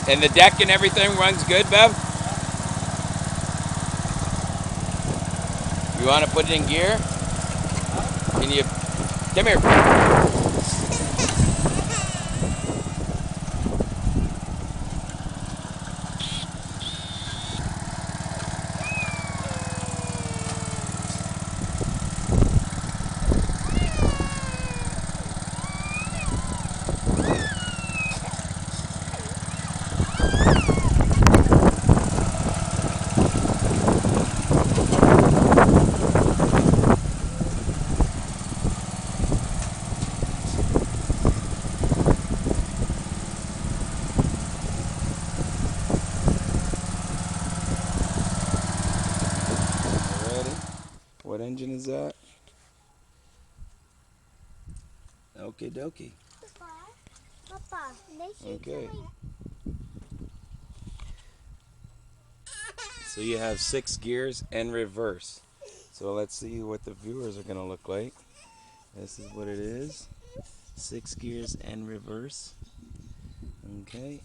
And the deck and everything runs good, Bev? You want to put it in gear? Can you? Come here. Ready? What engine is that? Okie dokie. Papa, Okay. So you have 6 gears and reverse. So let's see what the viewers are going to look like. This is what it is. 6 gears and reverse. Okay.